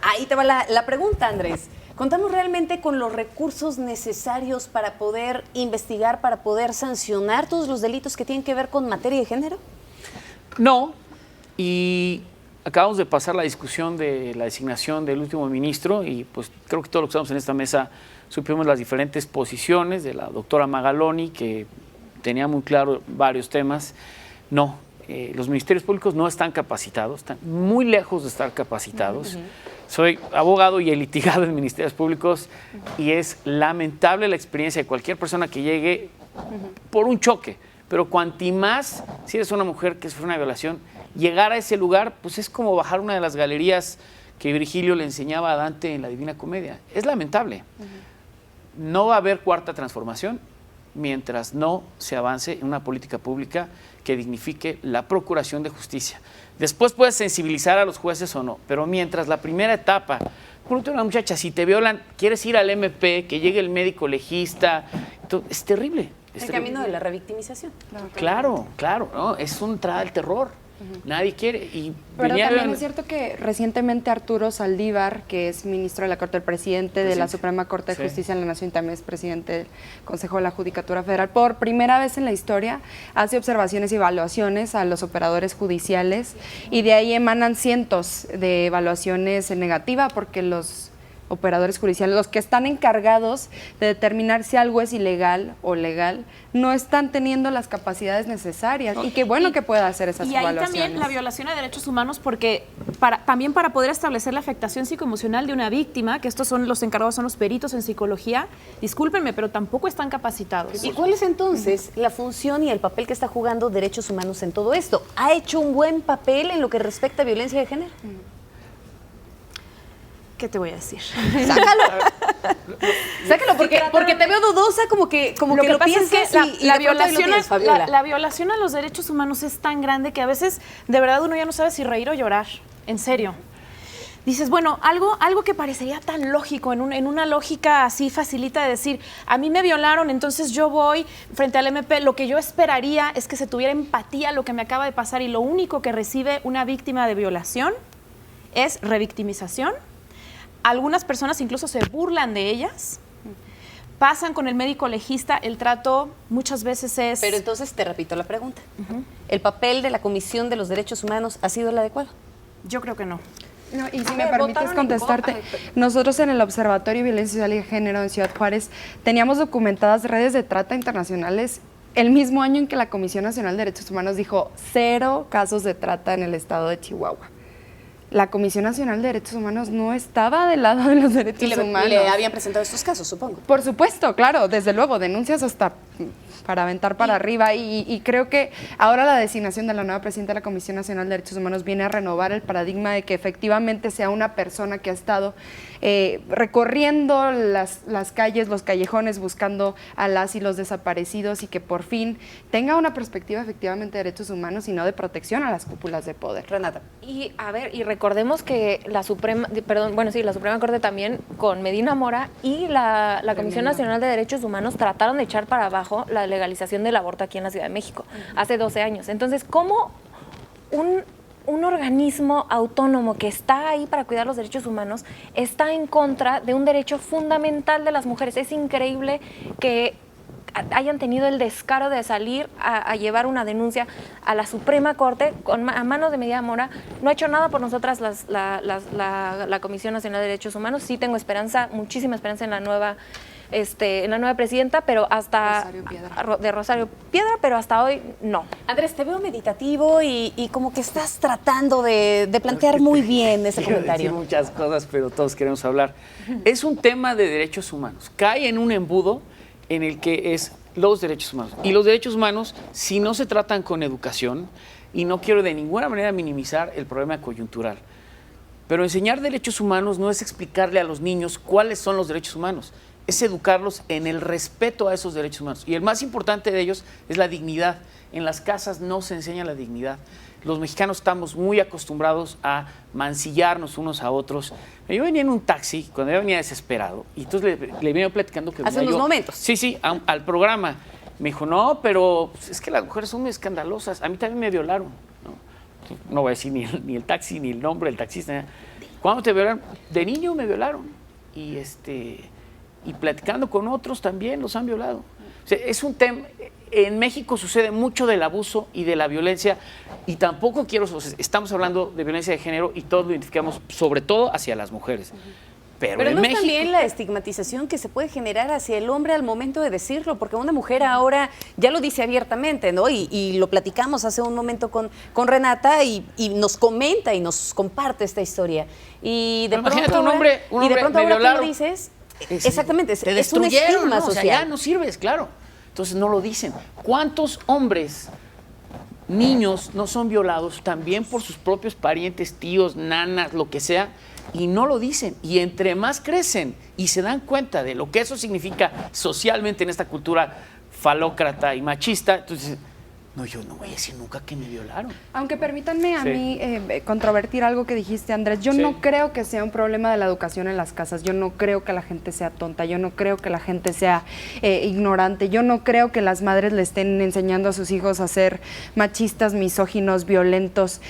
Speaker 1: ahí te va la pregunta, Andrés. ¿Contamos realmente con los recursos necesarios para poder investigar, para poder sancionar todos los delitos que tienen que ver con materia de género?
Speaker 7: No, y acabamos de pasar la discusión de la designación del último ministro y pues creo que todos los que estamos en esta mesa supimos las diferentes posiciones de la doctora Magaloni, que tenía muy claro varios temas. No, los ministerios públicos no están capacitados, están muy lejos de estar capacitados. Soy abogado y he litigado en ministerios públicos y es lamentable la experiencia de cualquier persona que llegue por un choque, pero cuanti más, si eres una mujer que sufre una violación, llegar a ese lugar, pues es como bajar una de las galerías que Virgilio le enseñaba a Dante en la Divina Comedia. Es lamentable. No va a haber cuarta transformación mientras no se avance en una política pública que dignifique la procuración de justicia. Después puedes sensibilizar a los jueces o no, pero mientras la primera etapa, una muchacha, si te violan, quieres ir al MP, que llegue el médico legista, es terrible.
Speaker 1: El camino de la revictimización.
Speaker 7: Claro, ¿no? Es un entrada al terror. Nadie quiere.
Speaker 4: Pero también es cierto que recientemente Arturo Saldívar, que es ministro de la Corte del Presidente de la Suprema Corte de Justicia de la Nación, también es presidente del Consejo de la Judicatura Federal, por primera vez en la historia hace observaciones y evaluaciones a los operadores judiciales, y de ahí emanan cientos de evaluaciones en negativa, porque los operadores judiciales, los que están encargados de determinar si algo es ilegal o legal, no están teniendo las capacidades necesarias. Y qué bueno que pueda hacer esas evaluaciones.
Speaker 5: Y ahí también la violación de derechos humanos, porque también para poder establecer la afectación psicoemocional de una víctima, que estos son los encargados, son los peritos en psicología, discúlpenme, pero tampoco están capacitados.
Speaker 1: ¿Y cuál es entonces la función y el papel que está jugando derechos humanos en todo esto? ¿Ha hecho un buen papel en lo que respecta a violencia de género?
Speaker 5: ¿Qué te voy a decir?
Speaker 1: Sácalo. Sácalo, porque te veo dudosa, como que lo piensas
Speaker 5: la violación a los derechos humanos es tan grande que a veces de verdad uno ya no sabe si reír o llorar, en serio. Dices, bueno, algo que parecería tan lógico, en una lógica así facilita de decir, a mí me violaron, entonces yo voy frente al MP, lo que yo esperaría es que se tuviera empatía a lo que me acaba de pasar, y lo único que recibe una víctima de violación es revictimización. Algunas personas incluso se burlan de ellas, pasan con el médico legista, el trato muchas veces es...
Speaker 1: Pero entonces te repito la pregunta. ¿El papel de la Comisión de los Derechos Humanos ha sido el adecuado?
Speaker 5: Yo creo que no.
Speaker 4: No, y si me permites contestarte, nosotros en el Observatorio de Violencia Social y de Género en Ciudad Juárez teníamos documentadas redes de trata internacionales el mismo año en que la Comisión Nacional de Derechos Humanos dijo 0 casos de trata en el estado de Chihuahua. La Comisión Nacional de Derechos Humanos no estaba del lado de los derechos humanos.
Speaker 1: Y le habían presentado estos casos, supongo.
Speaker 4: Por supuesto, claro, desde luego, denuncias hasta para aventar para arriba, y creo que ahora la designación de la nueva presidenta de la Comisión Nacional de Derechos Humanos viene a renovar el paradigma de que efectivamente sea una persona que ha estado recorriendo las calles, los callejones, buscando a las y los desaparecidos, y que por fin tenga una perspectiva efectivamente de derechos humanos y no de protección a las cúpulas de poder.
Speaker 1: Renata.
Speaker 3: Y a ver, y recordemos que la Suprema Corte también con Medina Mora y la Comisión Nacional de Derechos Humanos trataron de echar para abajo la legalización del aborto aquí en la Ciudad de México hace 12 años. Entonces, ¿cómo un organismo autónomo que está ahí para cuidar los derechos humanos está en contra de un derecho fundamental de las mujeres? Es increíble que hayan tenido el descaro de salir a llevar una denuncia a la Suprema Corte a manos de Medina Mora. No ha hecho nada por nosotras la Comisión Nacional de Derechos Humanos. Sí tengo esperanza, muchísima esperanza en la nueva presidenta, pero hasta Rosario Piedra, pero hasta hoy no.
Speaker 1: Andrés, te veo meditativo y como que estás tratando de plantear muy bien ese comentario.
Speaker 7: Decir muchas cosas, pero todos queremos hablar. Es un tema de derechos humanos. Cae en un embudo en el que es los derechos humanos. Y los derechos humanos, si no se tratan con educación, y no quiero de ninguna manera minimizar el problema coyuntural, pero enseñar derechos humanos no es explicarle a los niños cuáles son los derechos humanos, es educarlos en el respeto a esos derechos humanos. Y el más importante de ellos es la dignidad. En las casas no se enseña la dignidad. Los mexicanos estamos muy acostumbrados a mancillarnos unos a otros. Yo venía en un taxi, cuando yo venía desesperado, y entonces le venía platicando que...
Speaker 1: Hace unos momentos.
Speaker 7: Sí, al programa. Me dijo, no, pero es que las mujeres son muy escandalosas. A mí también me violaron. No voy a decir ni el taxi, ni el nombre del taxista. ¿Cuándo te violaron? De niño me violaron. Y platicando con otros también los han violado. O sea, es un tema... En México sucede mucho del abuso y de la violencia, y tampoco estamos hablando de violencia de género y todos lo identificamos sobre todo hacia las mujeres. Pero en
Speaker 1: no
Speaker 7: México,
Speaker 1: es también la estigmatización que se puede generar hacia el hombre al momento de decirlo, porque una mujer ahora ya lo dice abiertamente, ¿no? Y lo platicamos hace un momento con Renata, y nos comenta y nos comparte esta historia. Y de pronto,
Speaker 7: imagínate un hombre
Speaker 1: ahora
Speaker 7: violaron.
Speaker 1: tú lo dices, exactamente,
Speaker 7: te
Speaker 1: es un estigma social.
Speaker 7: O sea, ya no sirves, claro. Entonces no lo dicen. ¿Cuántos hombres, niños, no son violados también por sus propios parientes, tíos, nanas, lo que sea, y no lo dicen? Y entre más crecen y se dan cuenta de lo que eso significa socialmente en esta cultura falócrata y machista, entonces... No, yo no voy a decir nunca que me violaron.
Speaker 4: Aunque permítanme a mí controvertir algo que dijiste, Andrés. Yo no creo que sea un problema de la educación en las casas. Yo no creo que la gente sea tonta. Yo no creo que la gente sea ignorante. Yo no creo que las madres le estén enseñando a sus hijos a ser machistas, misóginos, violentos.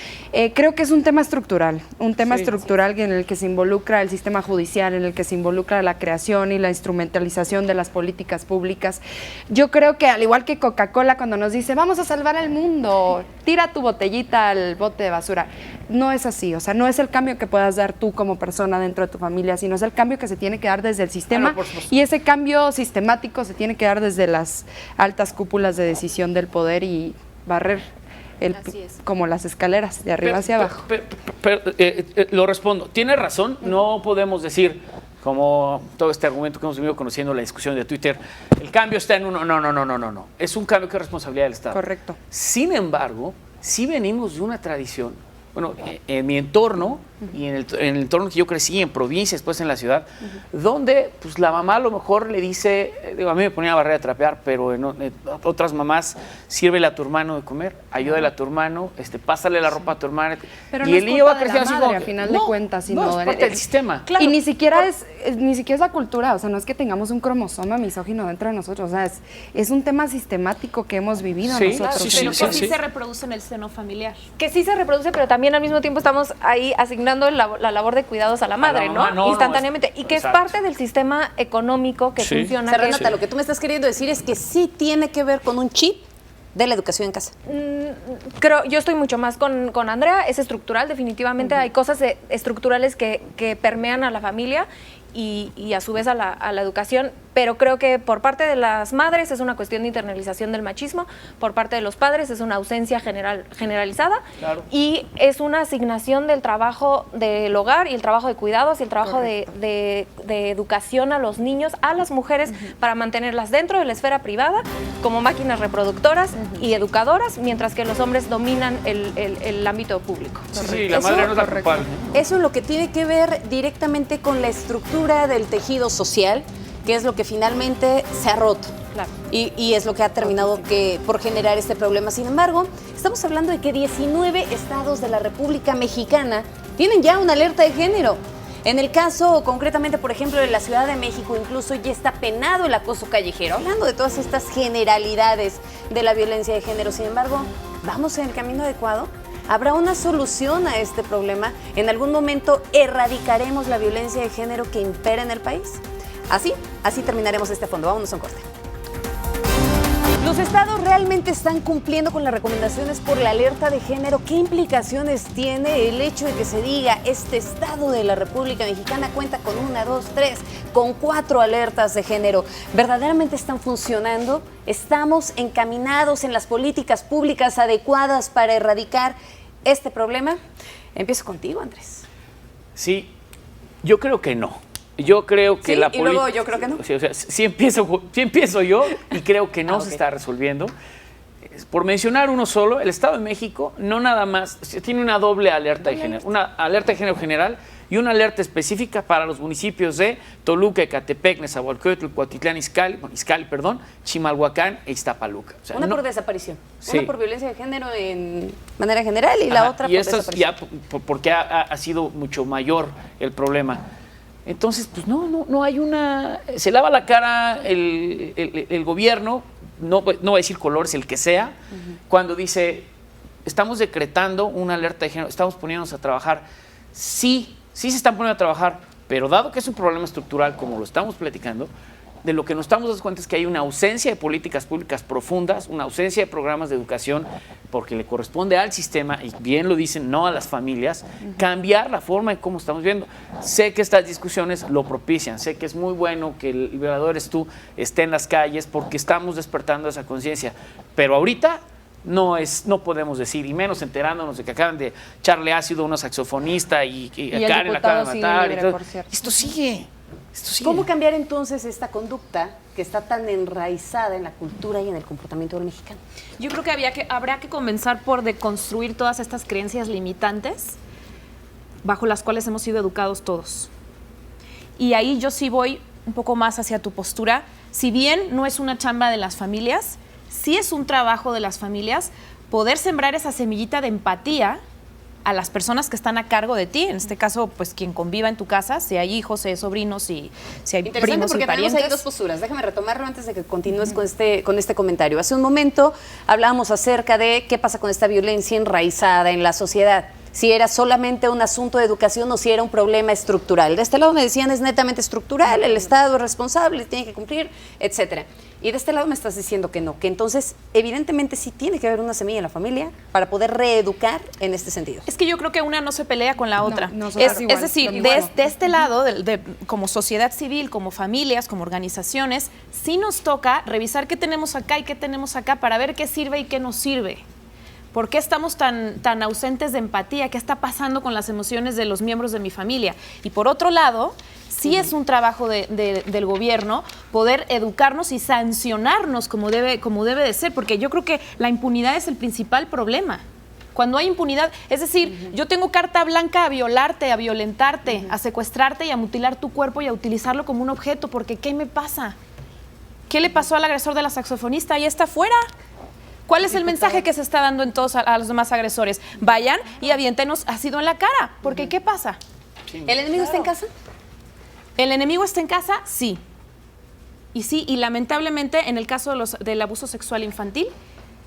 Speaker 4: Creo que es un tema estructural. Un tema estructural en el que se involucra el sistema judicial, en el que se involucra la creación y la instrumentalización de las políticas públicas. Yo creo que, al igual que Coca-Cola, cuando nos dice, vamos a salvar al mundo, tira tu botellita al bote de basura. No es así, o sea, no es el cambio que puedas dar tú como persona dentro de tu familia, sino es el cambio que se tiene que dar desde el sistema, y ese cambio sistemático se tiene que dar desde las altas cúpulas de decisión del poder y barrer como las escaleras, de arriba hacia abajo.
Speaker 7: Lo respondo. Tiene razón, no podemos decir, como todo este argumento que hemos venido conociendo en la discusión de Twitter, el cambio está en uno. No. Es un cambio que es responsabilidad del Estado.
Speaker 4: Correcto.
Speaker 7: Sin embargo, sí venimos de una tradición. Bueno, en mi entorno y en el entorno que yo crecí, en provincia, después en la ciudad, donde pues la mamá a lo mejor le dice, a mí me ponía a barrer a trapear, pero en otras mamás, sírvele a tu hermano de comer, ayúdale a tu hermano, pásale la ropa a tu hermano.
Speaker 4: Pero
Speaker 7: y
Speaker 4: no
Speaker 7: el
Speaker 4: es
Speaker 7: niño va
Speaker 4: culpa de la
Speaker 7: creciendo así
Speaker 4: madre,
Speaker 7: como,
Speaker 4: a final de cuentas, sino
Speaker 7: es parte del sistema.
Speaker 4: Claro. Y ni siquiera es la cultura, o sea, no es que tengamos un cromosoma misógino dentro de nosotros, o sea, es un tema sistemático que hemos vivido
Speaker 7: Sí,
Speaker 4: nosotros.
Speaker 7: sí,
Speaker 5: Pero
Speaker 7: sí,
Speaker 5: que sí
Speaker 7: sí.
Speaker 5: se reproduce en el seno familiar.
Speaker 3: Que sí se reproduce, pero también al mismo tiempo estamos ahí asignando la labor de cuidados a la madre,
Speaker 7: mamá,
Speaker 3: ¿no?
Speaker 7: no,
Speaker 3: Instantáneamente. Y que
Speaker 7: exacto.
Speaker 3: es parte del sistema económico que
Speaker 7: Sí.
Speaker 3: funciona.
Speaker 1: O sea,
Speaker 3: que
Speaker 1: Renata, lo que tú me estás queriendo decir es que sí tiene que ver con un chip de la educación en casa.
Speaker 3: yo estoy mucho más con Andrea, es estructural, definitivamente hay cosas estructurales que permean a la familia y a su vez a la educación, pero creo que por parte de las madres es una cuestión de internalización del machismo, por parte de los padres es una ausencia generalizada,
Speaker 7: Claro.
Speaker 3: y es una asignación del trabajo del hogar y el trabajo de cuidados y el trabajo de educación a los niños, a las mujeres, para mantenerlas dentro de la esfera privada como máquinas reproductoras y educadoras, mientras que los hombres dominan el ámbito público.
Speaker 7: Sí, la madre no es la culpable.
Speaker 1: Eso es lo que tiene que ver directamente con la estructura del tejido social, que es lo que finalmente se ha roto.
Speaker 3: Claro.
Speaker 1: Y es lo que ha terminado por generar este problema. Sin embargo, estamos hablando de que 19 estados de la República Mexicana tienen ya una alerta de género. En el caso concretamente, por ejemplo, de la Ciudad de México, incluso ya está penado el acoso callejero, hablando de todas estas generalidades de la violencia de género. Sin embargo, ¿vamos en el camino adecuado? ¿Habrá una solución a este problema? ¿En algún momento erradicaremos la violencia de género que impera en el país? Así terminaremos este fondo. Vámonos a un corte. ¿Los estados realmente están cumpliendo con las recomendaciones por la alerta de género? ¿Qué implicaciones tiene el hecho de que se diga este estado de la República Mexicana cuenta con 1, 2, 3, con 4 alertas de género? ¿Verdaderamente están funcionando? ¿Estamos encaminados en las políticas públicas adecuadas para erradicar este problema? Empiezo contigo, Andrés.
Speaker 7: Sí, yo creo que no. Yo creo que
Speaker 1: Sí,
Speaker 7: la
Speaker 1: y luego yo creo que no.
Speaker 7: Sí, o sea, sí empiezo yo y creo que no
Speaker 1: ok.
Speaker 7: se está resolviendo. Por mencionar uno solo, el Estado de México no nada más tiene una doble alerta de género, una alerta de género general y una alerta específica para los municipios de Toluca, Ecatepec, Nezahualcóyotl, Cuautitlán Izcalli, Chimalhuacán e Iztapaluca. O sea,
Speaker 1: Una
Speaker 7: no-
Speaker 1: por desaparición,
Speaker 7: Sí.
Speaker 1: una por violencia de género en manera general y la
Speaker 7: Ajá,
Speaker 1: otra
Speaker 7: y
Speaker 1: por
Speaker 7: esto es
Speaker 1: desaparición.
Speaker 7: ya porque ha sido mucho mayor el problema. Entonces, pues no hay una... Se lava la cara el gobierno, no voy a decir colores, el que sea, cuando dice, estamos decretando una alerta de género, estamos poniéndonos a trabajar. Sí se están poniendo a trabajar, pero dado que es un problema estructural, como lo estamos platicando, de lo que nos estamos dando cuenta es que hay una ausencia de políticas públicas profundas, una ausencia de programas de educación, porque le corresponde al sistema, y bien lo dicen, no a las familias, cambiar la forma de cómo estamos viendo. Sé que estas discusiones lo propician, sé que es muy bueno que el violador eres tú esté en las calles porque estamos despertando esa conciencia, pero ahorita no podemos decir, y menos enterándonos de que acaban de echarle ácido a una saxofonista y
Speaker 4: el
Speaker 7: a Karen la acaban
Speaker 4: diputado
Speaker 7: de
Speaker 4: sigue
Speaker 7: matar.
Speaker 4: libre,
Speaker 7: Y todo.
Speaker 4: por cierto.
Speaker 7: Esto sigue.
Speaker 1: ¿Cómo cambiar entonces esta conducta que está tan enraizada en la cultura y en el comportamiento del mexicano?
Speaker 5: Yo creo que habrá que comenzar por deconstruir todas estas creencias limitantes bajo las cuales hemos sido educados todos. Y ahí yo sí voy un poco más hacia tu postura. Si bien no es una chamba de las familias, sí es un trabajo de las familias poder sembrar esa semillita de empatía a las personas que están a cargo de ti, en este caso, pues quien conviva en tu casa, si hay hijos, si hay sobrinos, si hay
Speaker 1: Interesante
Speaker 5: primos y
Speaker 1: porque tenemos
Speaker 5: parientes.
Speaker 1: ahí dos posturas. Déjame retomarlo antes de que continúes con este comentario. Hace un momento hablábamos acerca de qué pasa con esta violencia enraizada en la sociedad. si era solamente un asunto de educación o si era un problema estructural. De este lado me decían es netamente estructural, el Estado es responsable, tiene que cumplir, etcétera. Y de este lado me estás diciendo que no, que entonces evidentemente sí tiene que haber una semilla en la familia para poder reeducar en este sentido.
Speaker 5: Es que yo creo que una no se pelea con la otra.
Speaker 4: nosotras igual,
Speaker 5: es decir,
Speaker 4: lo mismo.
Speaker 5: de este lado, como sociedad civil, como familias, como organizaciones, sí nos toca revisar qué tenemos acá y qué tenemos acá para ver qué sirve y qué no sirve. ¿Por qué estamos tan ausentes de empatía? ¿Qué está pasando con las emociones de los miembros de mi familia? Y por otro lado, sí es un trabajo del gobierno poder educarnos y sancionarnos como debe de ser, porque yo creo que la impunidad es el principal problema. Cuando hay impunidad, es decir, yo tengo carta blanca a violarte, a violentarte, a secuestrarte y a mutilar tu cuerpo y a utilizarlo como un objeto, porque ¿qué me pasa? ¿Qué le pasó al agresor de la saxofonista? Ahí está afuera. ¿Cuál es el mensaje que se está dando en todos a los demás agresores? Vayan y aviéntenos ácido en la cara, porque ¿qué pasa?
Speaker 1: ¿El enemigo está en casa?
Speaker 5: ¿El enemigo está en casa? Sí. Y sí, y lamentablemente en el caso del abuso sexual infantil,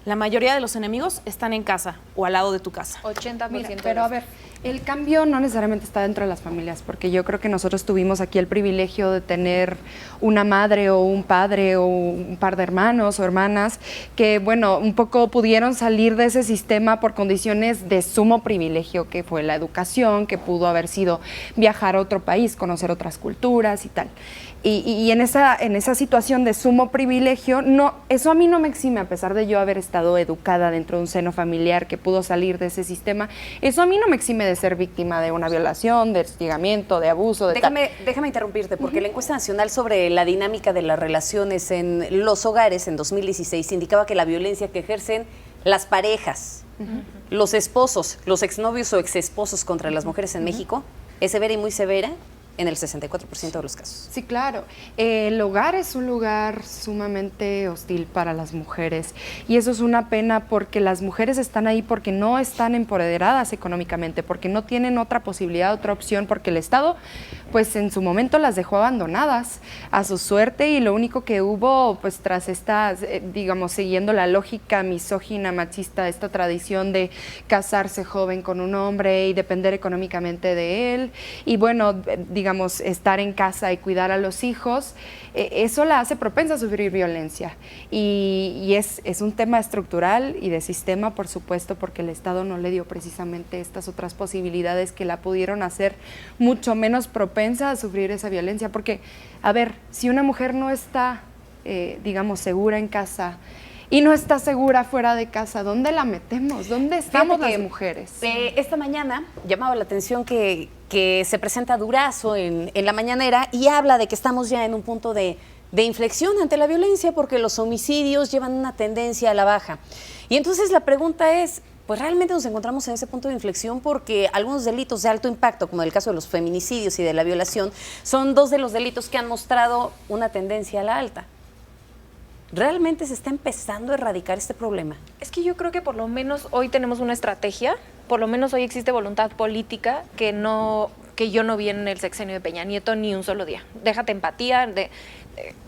Speaker 5: la mayoría de los enemigos están en casa o al lado de tu casa.
Speaker 3: 80%.
Speaker 4: Mira, pero a ver, el cambio no necesariamente está dentro de las familias, porque yo creo que nosotros tuvimos aquí el privilegio de tener una madre o un padre o un par de hermanos o hermanas que, bueno, un poco pudieron salir de ese sistema por condiciones de sumo privilegio, que fue la educación, que pudo haber sido viajar a otro país, conocer otras culturas y tal. Y en esa situación de sumo privilegio, no, eso a mí no me exime, a pesar de yo haber estado educada dentro de un seno familiar que pudo salir de ese sistema, eso a mí no me exime de ser víctima de una violación, de hostigamiento, de abuso, de
Speaker 1: Déjame interrumpirte, porque la encuesta nacional sobre la dinámica de las relaciones en los hogares en 2016 indicaba que la violencia que ejercen las parejas, los esposos, los exnovios o exesposos contra las mujeres en México es severa y muy severa en el 64% de los casos.
Speaker 4: Sí, claro. El hogar es un lugar sumamente hostil para las mujeres y eso es una pena porque las mujeres están ahí porque no están empoderadas económicamente, porque no tienen otra posibilidad, otra opción, porque el Estado, pues en su momento las dejó abandonadas a su suerte y lo único que hubo, pues tras esta, digamos, siguiendo la lógica misógina, machista, esta tradición de casarse joven con un hombre y depender económicamente de él y bueno, digamos, estar en casa y cuidar a los hijos, eso la hace propensa a sufrir violencia. Y es un tema estructural y de sistema, por supuesto, porque el Estado no le dio precisamente estas otras posibilidades que la pudieron hacer mucho menos propensa a sufrir esa violencia. Porque, a ver, si una mujer no está, digamos, segura en casa, y no está segura fuera de casa, ¿dónde la metemos? ¿Dónde estamos las mujeres?
Speaker 1: Esta mañana llamaba la atención que se presenta Durazo en la mañanera y habla de que estamos ya en un punto de inflexión ante la violencia porque los homicidios llevan una tendencia a la baja. Y entonces la pregunta es, pues realmente nos encontramos en ese punto de inflexión porque algunos delitos de alto impacto, como el caso de los feminicidios y de la violación, son dos de los delitos que han mostrado una tendencia a la alta. ¿Realmente se está empezando a erradicar este problema?
Speaker 3: Es que yo creo que por lo menos hoy tenemos una estrategia, por lo menos hoy existe voluntad política que yo no vi en el sexenio de Peña Nieto ni un solo día. Déjate empatía,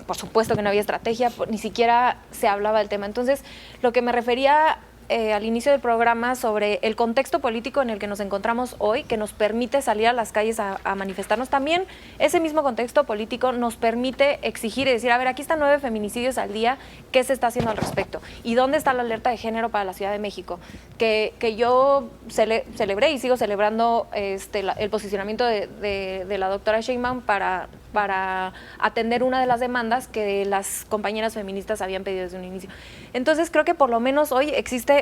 Speaker 3: por supuesto que no había estrategia, ni siquiera se hablaba del tema. Entonces, lo que me refería al inicio del programa sobre el contexto político en el que nos encontramos hoy, que nos permite salir a las calles a manifestarnos, también ese mismo contexto político nos permite exigir y decir, a ver, aquí están 9 feminicidios al día, ¿qué se está haciendo al respecto? ¿Y dónde está la alerta de género para la Ciudad de México? Que yo celebré y sigo celebrando el posicionamiento de la doctora Sheinbaum para atender una de las demandas que las compañeras feministas habían pedido desde un inicio. Entonces creo que por lo menos hoy existe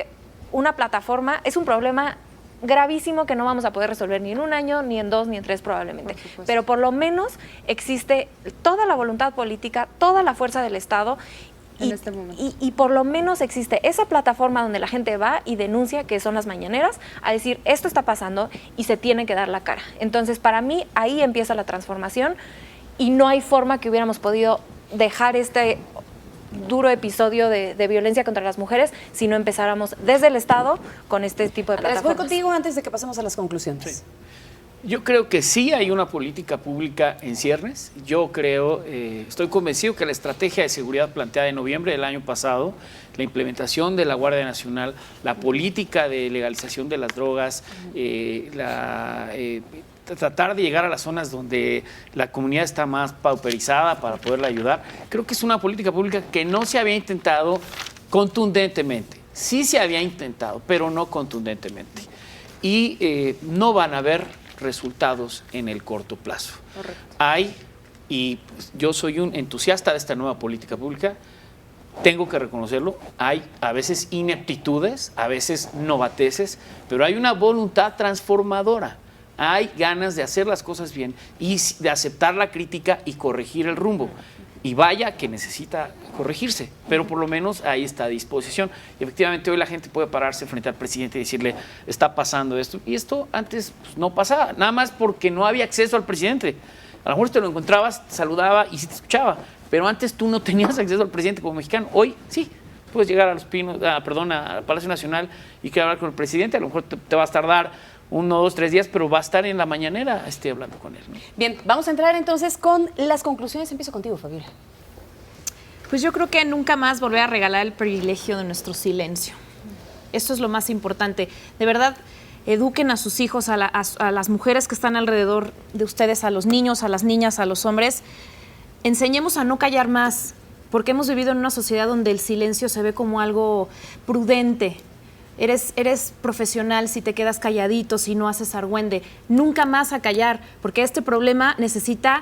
Speaker 3: una plataforma, es un problema gravísimo que no vamos a poder resolver ni en un año, ni en 2, ni en 3 probablemente, pero por lo menos existe toda la voluntad política, toda la fuerza del Estado y por lo menos existe esa plataforma donde la gente va y denuncia, que son las mañaneras, a decir esto está pasando y se tiene que dar la cara. Entonces para mí ahí empieza la transformación y no hay forma que hubiéramos podido dejar este duro episodio de violencia contra las mujeres si no empezáramos desde el Estado con este tipo de
Speaker 1: Andrés,
Speaker 3: plataformas.
Speaker 1: voy contigo antes de que pasemos a las conclusiones.
Speaker 7: Sí. Yo creo que sí hay una política pública en ciernes. Yo creo, estoy convencido que la estrategia de seguridad planteada en noviembre del año pasado, la implementación de la Guardia Nacional, la política de legalización de las drogas, tratar de llegar a las zonas donde la comunidad está más pauperizada para poderla ayudar, creo que es una política pública que no se había intentado contundentemente. Sí se había intentado, pero no contundentemente. Y no van a haber resultados en el corto plazo. Correcto. Y yo soy un entusiasta de esta nueva política pública, tengo que reconocerlo, hay a veces ineptitudes, a veces novateces, pero hay una voluntad transformadora, hay ganas de hacer las cosas bien y de aceptar la crítica y corregir el rumbo. Y vaya que necesita corregirse, pero por lo menos ahí está a disposición. Y efectivamente hoy la gente puede pararse frente al presidente y decirle, está pasando esto. Y esto antes pues, no pasaba, nada más porque no había acceso al presidente. A lo mejor te lo encontrabas, te saludaba y sí te escuchaba, pero antes tú no tenías acceso al presidente como mexicano. Hoy sí, puedes llegar a Los Pinos, al Palacio Nacional y querer hablar con el presidente. A lo mejor te vas a tardar 1, 2, 3 días, pero va a estar en la mañanera hablando con él, ¿no?
Speaker 1: Bien, vamos a entrar entonces con las conclusiones. Empiezo contigo, Fabiola.
Speaker 5: Pues yo creo que nunca más volver a regalar el privilegio de nuestro silencio. Esto es lo más importante. De verdad, eduquen a sus hijos, a las mujeres que están alrededor de ustedes, a los niños, a las niñas, a los hombres. Enseñemos a no callar más, porque hemos vivido en una sociedad donde el silencio se ve como algo prudente. Eres profesional si te quedas calladito, si no haces argüende. Nunca más a callar, porque este problema necesita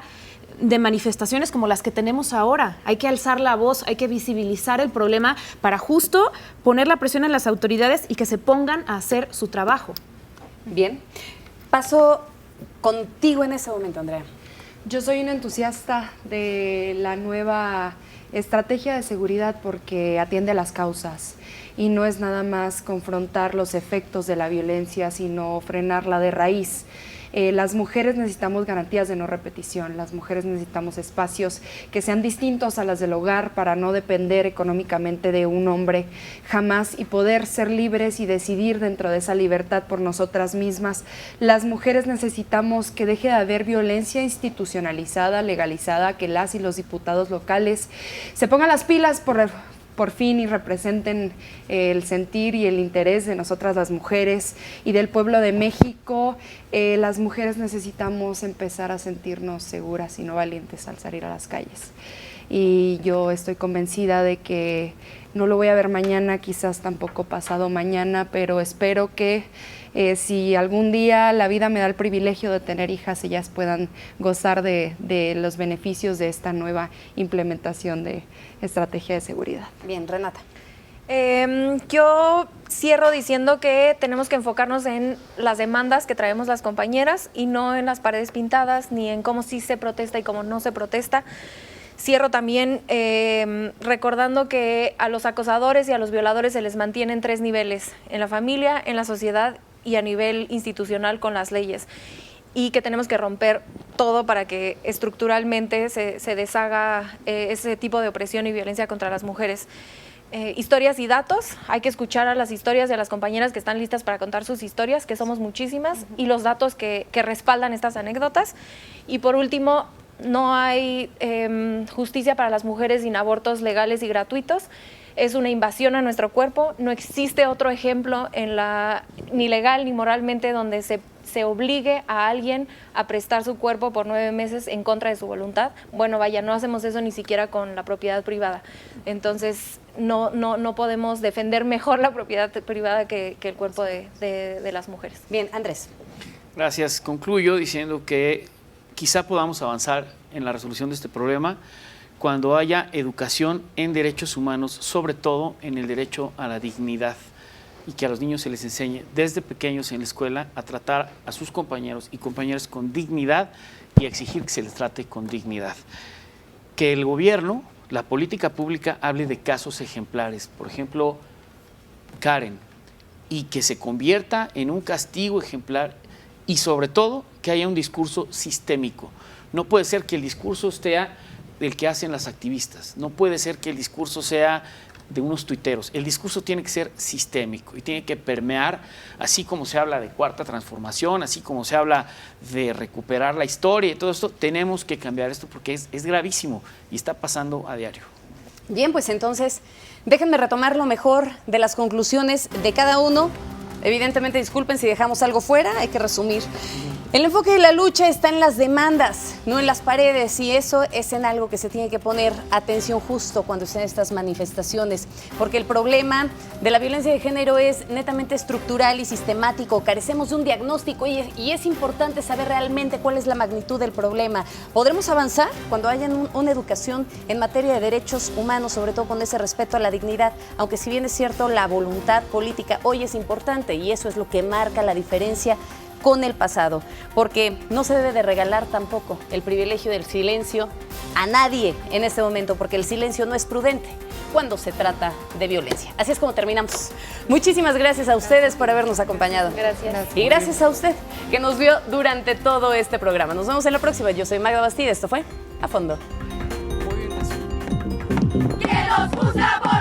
Speaker 5: de manifestaciones como las que tenemos ahora. Hay que alzar la voz, hay que visibilizar el problema para justo poner la presión en las autoridades y que se pongan a hacer su trabajo.
Speaker 1: Bien. Paso contigo en ese momento, Andrea.
Speaker 4: Yo soy una entusiasta de la nueva estrategia de seguridad porque atiende a las causas y no es nada más confrontar los efectos de la violencia, sino frenarla de raíz. Las mujeres necesitamos garantías de no repetición, las mujeres necesitamos espacios que sean distintos a las del hogar para no depender económicamente de un hombre jamás y poder ser libres y decidir dentro de esa libertad por nosotras mismas. Las mujeres necesitamos que deje de haber violencia institucionalizada, legalizada, que las y los diputados locales se pongan las pilas por fin y representen el sentir y el interés de nosotras las mujeres y del pueblo de México. Las mujeres necesitamos empezar a sentirnos seguras y no valientes al salir a las calles. Y yo estoy convencida de que no lo voy a ver mañana, quizás tampoco pasado mañana, pero espero que si algún día la vida me da el privilegio de tener hijas, ellas puedan gozar de los beneficios de esta nueva implementación de estrategia de seguridad.
Speaker 1: Bien, Renata.
Speaker 3: Yo cierro diciendo que tenemos que enfocarnos en las demandas que traemos las compañeras y no en las paredes pintadas, ni en cómo sí se protesta y cómo no se protesta. Cierro también recordando que a los acosadores y a los violadores se les mantiene en 3 niveles, en la familia, en la sociedad y a nivel institucional con las leyes. Y que tenemos que romper todo para que estructuralmente se deshaga ese tipo de opresión y violencia contra las mujeres. Historias y datos, hay que escuchar a las historias de las compañeras que están listas para contar sus historias, que somos muchísimas, y los datos que respaldan estas anécdotas. Y por último, no hay justicia para las mujeres sin abortos legales y gratuitos. Es una invasión a nuestro cuerpo. No existe otro ejemplo ni legal ni moralmente donde se obligue a alguien a prestar su cuerpo por 9 meses en contra de su voluntad. Bueno, vaya, no hacemos eso ni siquiera con la propiedad privada. Entonces, no podemos defender mejor la propiedad privada que el cuerpo de las mujeres.
Speaker 1: Bien, Andrés.
Speaker 7: Gracias. Concluyo diciendo que quizá podamos avanzar en la resolución de este problema cuando haya educación en derechos humanos, sobre todo en el derecho a la dignidad, y que a los niños se les enseñe desde pequeños en la escuela a tratar a sus compañeros y compañeras con dignidad y a exigir que se les trate con dignidad. Que el gobierno, la política pública, hable de casos ejemplares, por ejemplo, Karen, y que se convierta en un castigo ejemplar y sobre todo que haya un discurso sistémico. No puede ser que el discurso sea el que hacen las activistas, no puede ser que el discurso sea de unos tuiteros. El discurso tiene que ser sistémico y tiene que permear, así como se habla de cuarta transformación, así como se habla de recuperar la historia y todo esto, tenemos que cambiar esto porque es gravísimo y está pasando a diario.
Speaker 1: Bien, pues entonces déjenme retomar lo mejor de las conclusiones de cada uno. Evidentemente, disculpen si dejamos algo fuera, hay que resumir. El enfoque de la lucha está en las demandas, no en las paredes, y eso es en algo que se tiene que poner atención justo cuando estén estas manifestaciones, porque el problema de la violencia de género es netamente estructural y sistemático. Carecemos de un diagnóstico y es importante saber realmente cuál es la magnitud del problema. Podremos avanzar cuando haya una educación en materia de derechos humanos, sobre todo con ese respeto a la dignidad, aunque si bien es cierto, la voluntad política hoy es importante y eso es lo que marca la diferencia con el pasado, porque no se debe de regalar tampoco el privilegio del silencio a nadie en este momento, porque el silencio no es prudente cuando se trata de violencia. Así es como terminamos. Muchísimas gracias a ustedes por habernos acompañado.
Speaker 3: Gracias.
Speaker 1: Y gracias a usted que nos vio durante todo este programa. Nos vemos en la próxima. Yo soy Magda Bastida. Esto fue A Fondo.
Speaker 6: Que los juzga por